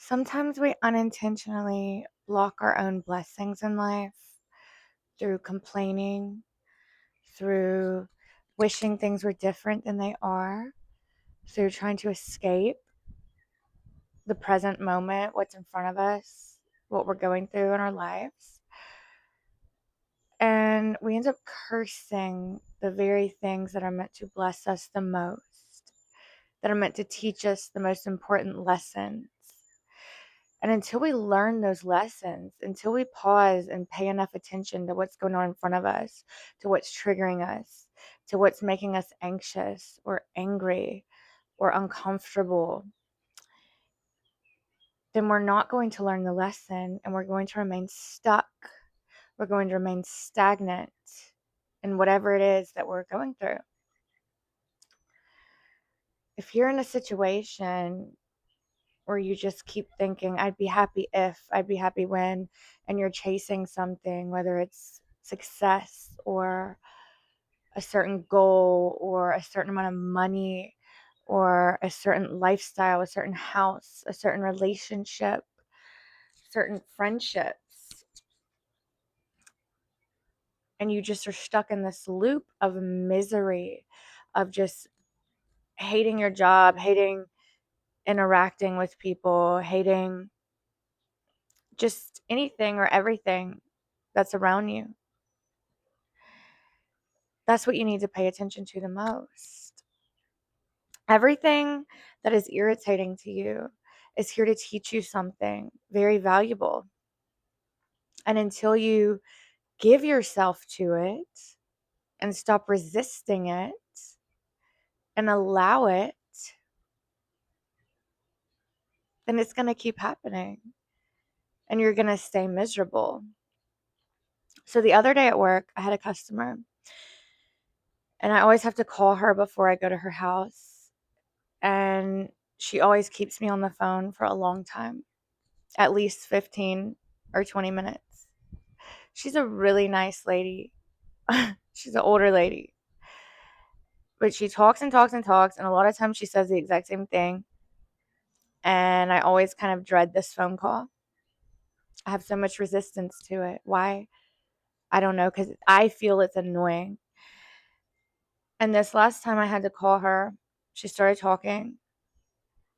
Sometimes we unintentionally block our own blessings in life through complaining, through wishing things were different than they are, through trying to escape the present moment, what's in front of us, what we're going through in our lives. And we end up cursing the very things that are meant to bless us the most, that are meant to teach us the most important lessons. And until we learn those lessons, until we pause and pay enough attention to what's going on in front of us, to what's triggering us, to what's making us anxious or angry or uncomfortable, then we're not going to learn the lesson and we're going to remain stuck. We're going to remain stagnant in whatever it is that we're going through. If you're in a situation where you just keep thinking, I'd be happy if, I'd be happy when, and you're chasing something, whether it's success or a certain goal or a certain amount of money or a certain lifestyle, a certain house, a certain relationship, certain friendships, and you just are stuck in this loop of misery, of just hating your job, hating interacting with people, hating just anything or everything that's around you. That's what you need to pay attention to the most. Everything that is irritating to you is here to teach you something very valuable. And until you give yourself to it and stop resisting it and allow it, then it's going to keep happening and you're going to stay miserable. So the other day at work, I had a customer and I always have to call her before I go to her house. And she always keeps me on the phone for a long time, at least 15 or 20 minutes. She's a really nice lady. She's an older lady. But she talks and talks and talks. And a lot of times she says the exact same thing. And I always kind of dread this phone call. I have so much resistance to it. Why? I don't know, because I feel it's annoying. And this last time I had to call her, she started talking.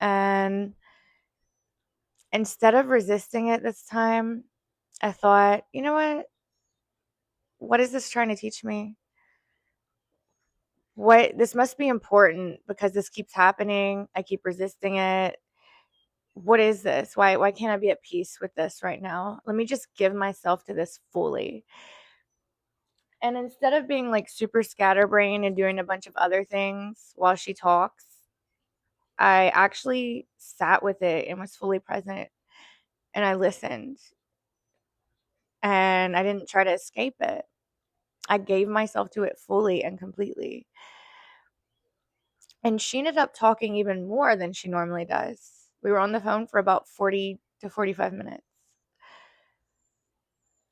And instead of resisting it this time, I thought, you know what? What is this trying to teach me? What, this must be important because this keeps happening. I keep resisting it. What is this? Why can't I be at peace with this right now? Let me just give myself to this fully. And instead of being like super scatterbrained and doing a bunch of other things while she talks, I actually sat with it and was fully present and I listened and I didn't try to escape it. I gave myself to it fully and completely. And she ended up talking even more than she normally does. We were on the phone for about 40 to 45 minutes.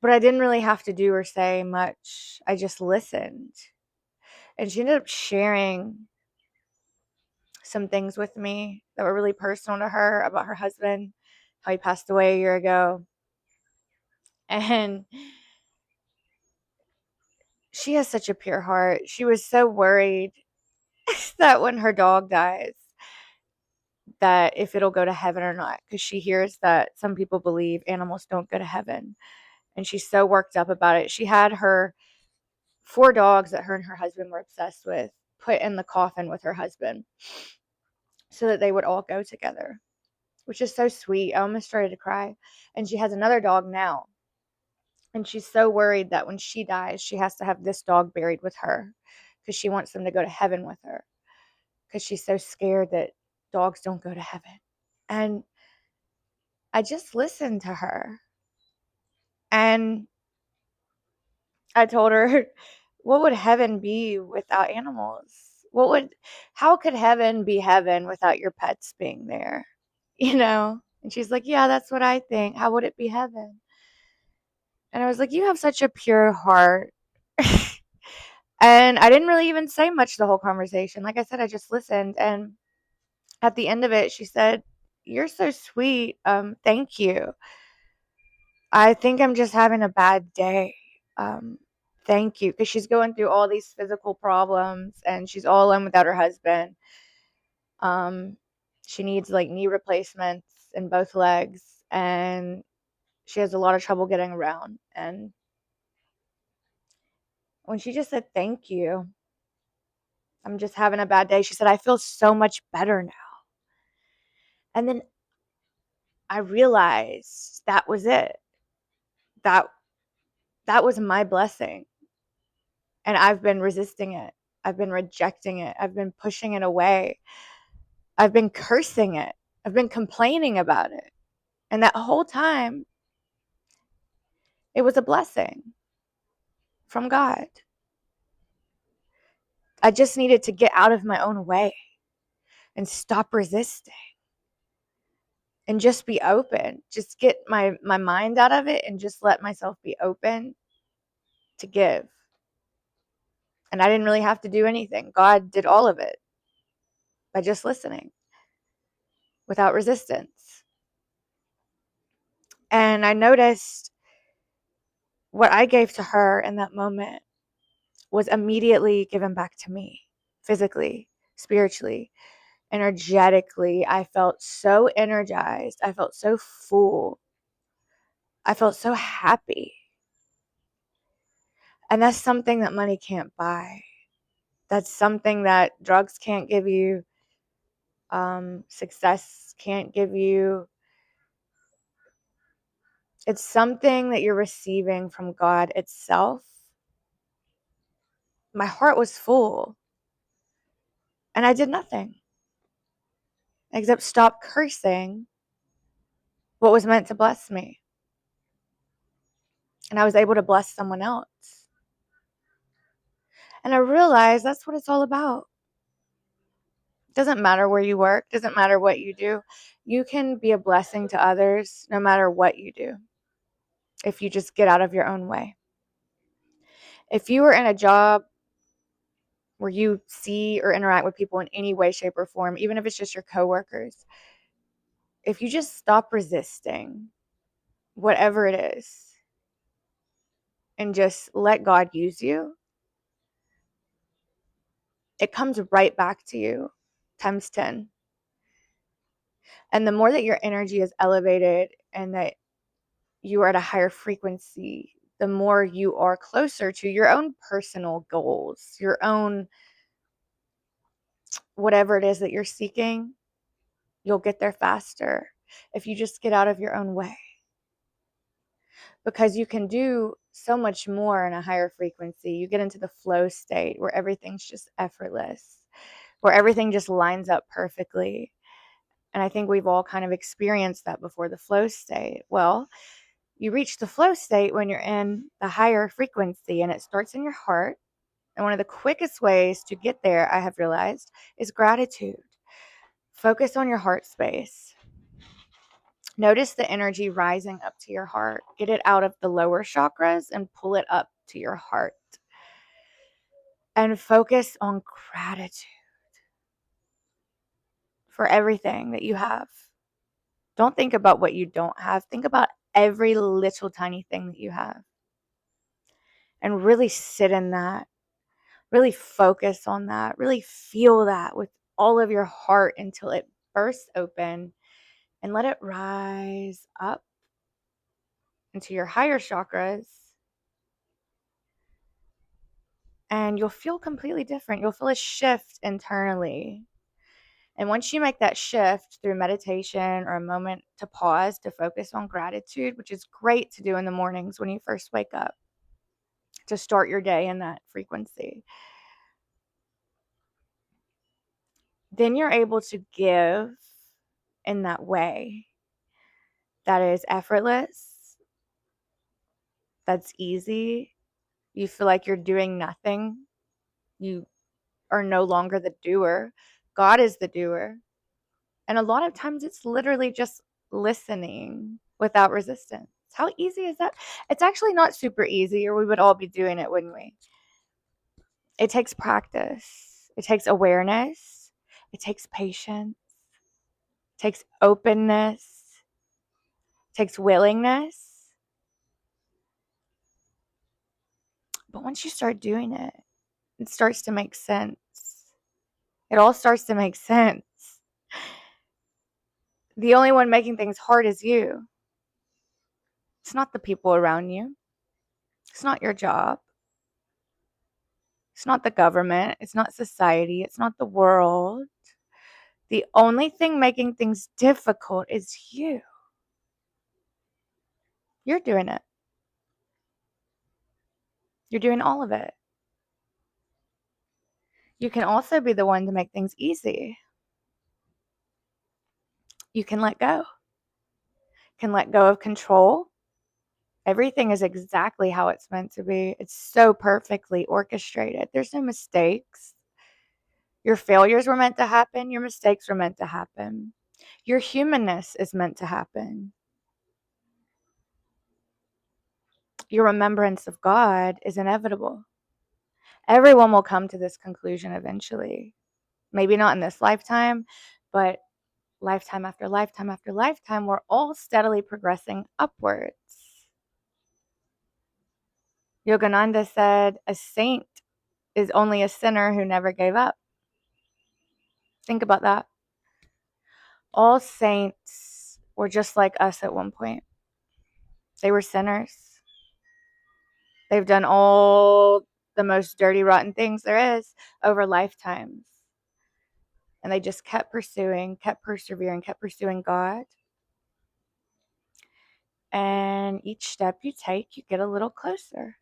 But I didn't really have to do or say much. I just listened. And she ended up sharing some things with me that were really personal to her about her husband, how he passed away a year ago. And she has such a pure heart. She was so worried that when her dog dies, that if it'll go to heaven or not, because she hears that some people believe animals don't go to heaven. And she's so worked up about it. She had her 4 dogs that her and her husband were obsessed with put in the coffin with her husband so that they would all go together, which is so sweet. I almost started to cry. And she has another dog now. And she's so worried that when she dies, she has to have this dog buried with her because she wants them to go to heaven with her because she's so scared that dogs don't go to heaven. And I just listened to her. And I told her, what would heaven be without animals? How could heaven be heaven without your pets being there? You know? And she's like, yeah, that's what I think. How would it be heaven? And I was like, you have such a pure heart. And I didn't really even say much the whole conversation. Like I said, I just listened. And at the end of it, she said, you're so sweet. Thank you. I think I'm just having a bad day. Thank you. Because she's going through all these physical problems and she's all alone without her husband. Um, she needs like knee replacements in both legs and she has a lot of trouble getting around. And when she just said, thank you, I'm just having a bad day, she said, I feel so much better now. And then I realized that was it. That that was my blessing. And I've been resisting it. I've been rejecting it. I've been pushing it away. I've been cursing it. I've been complaining about it. And that whole time, it was a blessing from God. I just needed to get out of my own way and stop resisting and just be open. Just get my mind out of it and just let myself be open to give. And I didn't really have to do anything. God did all of it by just listening without resistance. And I noticed what I gave to her in that moment was immediately given back to me physically, spiritually, energetically. I felt so energized. I felt so full. I felt so happy. And that's something that money can't buy. That's something that drugs can't give you, success can't give you. It's something that you're receiving from God itself. My heart was full, and I did nothing except stop cursing what was meant to bless me. And I was able to bless someone else. And I realized that's what it's all about. It doesn't matter where you work, doesn't matter what you do. You can be a blessing to others no matter what you do if you just get out of your own way. If you are in a job where you see or interact with people in any way, shape, or form, even if it's just your coworkers, if you just stop resisting whatever it is and just let God use you, it comes right back to you times 10. And the more that your energy is elevated and that you are at a higher frequency, the more you are closer to your own personal goals, your own whatever it is that you're seeking, you'll get there faster if you just get out of your own way. Because you can do so much more in a higher frequency. You get into the flow state where everything's just effortless, where everything just lines up perfectly. And I think we've all kind of experienced that before, the flow state. Well, you reach the flow state when you're in the higher frequency, and it starts in your heart. And one of the quickest ways to get there, I have realized, is gratitude. Focus on your heart space. Notice the energy rising up to your heart. Get it out of the lower chakras and pull it up to your heart. And focus on gratitude for everything that you have. Don't think about what you don't have. Think about every little tiny thing that you have. And really sit in that. Really focus on that. Really feel that with all of your heart until it bursts open, and let it rise up into your higher chakras. And you'll feel completely different. You'll feel a shift internally. And once you make that shift through meditation or a moment to pause to focus on gratitude, which is great to do in the mornings when you first wake up, to start your day in that frequency, then you're able to give in that way that is effortless, that's easy. You feel like you're doing nothing. You are no longer the doer. God is the doer. And a lot of times it's literally just listening without resistance. How easy is that? It's actually not super easy, or we would all be doing it, wouldn't we? It takes practice. It takes awareness. It takes patience. It takes openness, takes willingness. But once you start doing it, it starts to make sense. It all starts to make sense. The only one making things hard is you. It's not the people around you. It's not your job. It's not the government. It's not society. It's not the world. The only thing making things difficult is you. You're doing it. You're doing all of it. You can also be the one to make things easy. You can let go. Can let go of control. Everything is exactly how it's meant to be. It's so perfectly orchestrated. There's no mistakes. Your failures were meant to happen. Your mistakes were meant to happen. Your humanness is meant to happen. Your remembrance of God is inevitable. Everyone will come to this conclusion eventually. Maybe not in this lifetime, but lifetime after lifetime after lifetime, we're all steadily progressing upwards. Yogananda said, a saint is only a sinner who never gave up. Think about that. All saints were just like us at one point. They were sinners. They've done all the most dirty, rotten things there is over lifetimes. And they just kept pursuing, kept persevering, kept pursuing God. And each step you take, you get a little closer.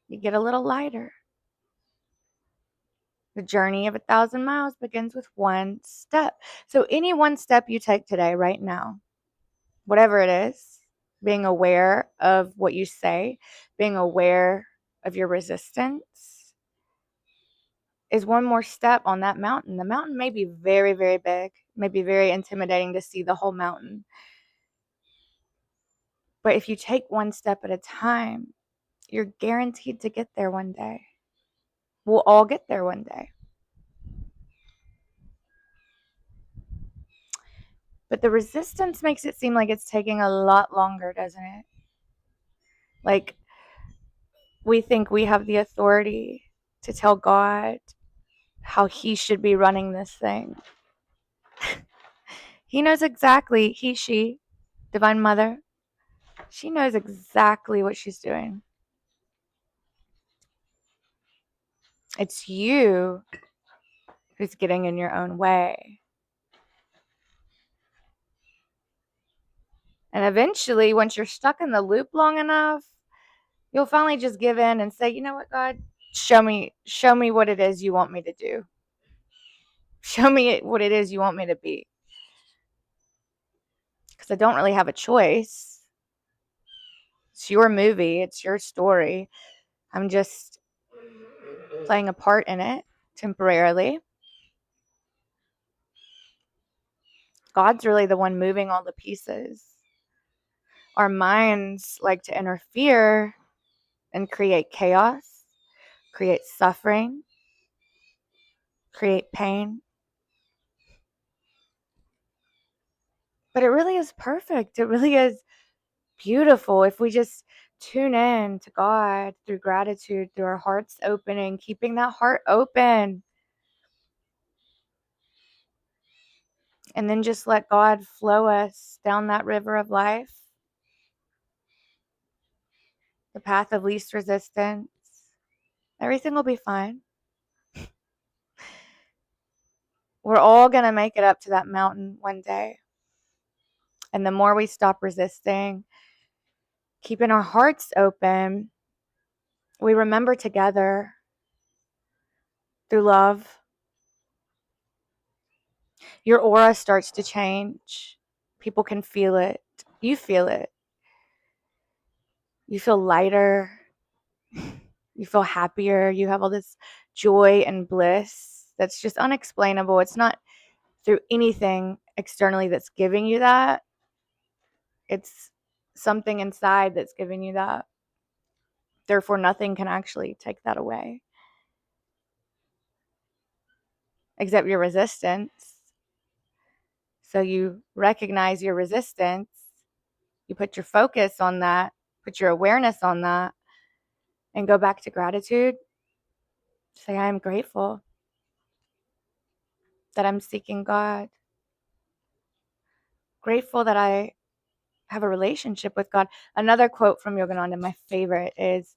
You get a little lighter. The journey of 1,000 miles begins with one step. So any one step you take today, right now, whatever it is, being aware of what you say, being aware of your resistance, is one more step on that mountain. The mountain may be very, very big, may be very intimidating to see the whole mountain. But if you take one step at a time, you're guaranteed to get there one day. We'll all get there one day. But the resistance makes it seem like it's taking a lot longer, doesn't it? Like, we think we have the authority to tell God how he should be running this thing. He knows exactly, she, Divine Mother, she knows exactly what she's doing. It's you who's getting in your own way. And eventually, once you're stuck in the loop long enough, you'll finally just give in and say, you know what, God, show me what it is you want me to do. Show me what it is you want me to be. Because I don't really have a choice. It's your movie. It's your story. I'm just playing a part in it temporarily. God's really the one moving all the pieces. Our minds like to interfere and create chaos, create suffering, create pain. But it really is perfect. It really is beautiful if we just tune in to God through gratitude, through our hearts opening, keeping that heart open. And then just let God flow us down that river of life, the path of least resistance. Everything will be fine. We're all going to make it up to that mountain one day. And the more we stop resisting, keeping our hearts open, we remember together through love. Your aura starts to change. People can feel it. You feel it. You feel lighter. You feel happier. You have all this joy and bliss that's just unexplainable. It's not through anything externally that's giving you that. It's something inside that's giving you that. Therefore, nothing can actually take that away except your resistance. So you recognize your resistance, you put your focus on that, put your awareness on that, and go back to gratitude. Say, I am grateful that I'm seeking God. Grateful that I have a relationship with God. Another quote from Yogananda, my favorite, is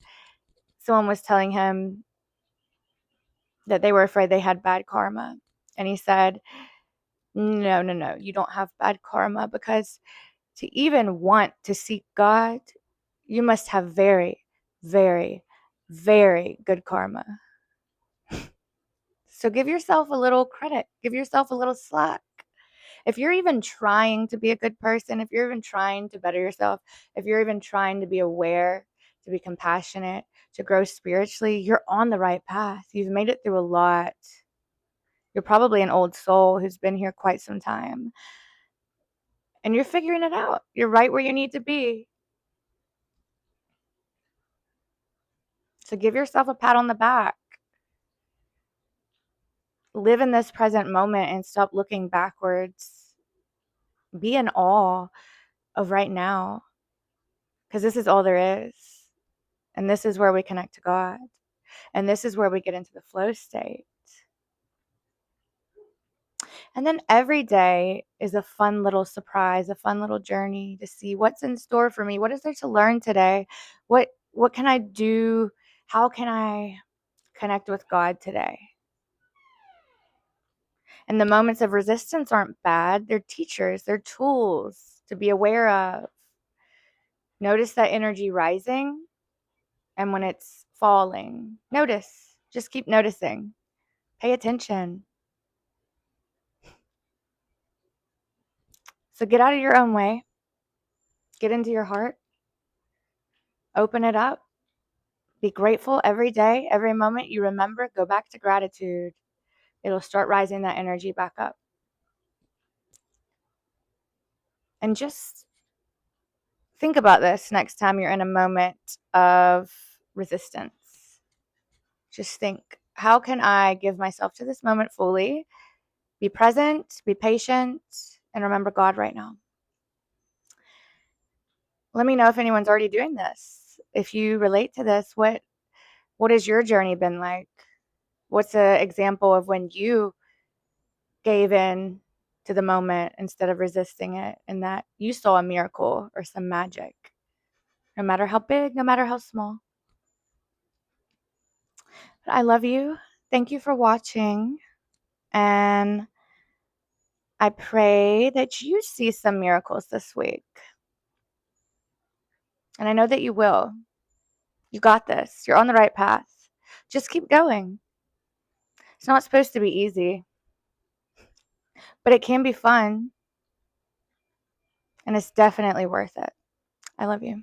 someone was telling him that they were afraid they had bad karma. And he said, no, no, no, you don't have bad karma, because to even want to seek God, you must have very, very, very good karma. So give yourself a little credit, give yourself a little slack. If you're even trying to be a good person, if you're even trying to better yourself, if you're even trying to be aware, to be compassionate, to grow spiritually, you're on the right path. You've made it through a lot. You're probably an old soul who's been here quite some time, and you're figuring it out. You're right where you need to be. So give yourself a pat on the back. Live in this present moment and stop looking backwards. Be in awe of right now, because this is all there is. And this is where we connect to God. And this is where we get into the flow state. And then every day is a fun little surprise, a fun little journey to see what's in store for me. What is there to learn today? What can I do? How can I connect with God today? And the moments of resistance aren't bad. They're teachers, they're tools to be aware of. Notice that energy rising and when it's falling. Notice. Just keep noticing. Pay attention. So get out of your own way. Get into your heart. Open it up. Be grateful every day, every moment you remember. Go back to gratitude. It'll start rising that energy back up. And just think about this next time you're in a moment of resistance. Just think, how can I give myself to this moment fully? Be present, be patient, and remember God right now. Let me know if anyone's already doing this. If you relate to this, what has your journey been like? What's an example of when you gave in to the moment instead of resisting it, and that you saw a miracle or some magic, no matter how big, no matter how small? But I love you. Thank you for watching. And I pray that you see some miracles this week. And I know that you will. You got this. You're on the right path. Just keep going. It's not supposed to be easy, but it can be fun. And it's definitely worth it. I love you.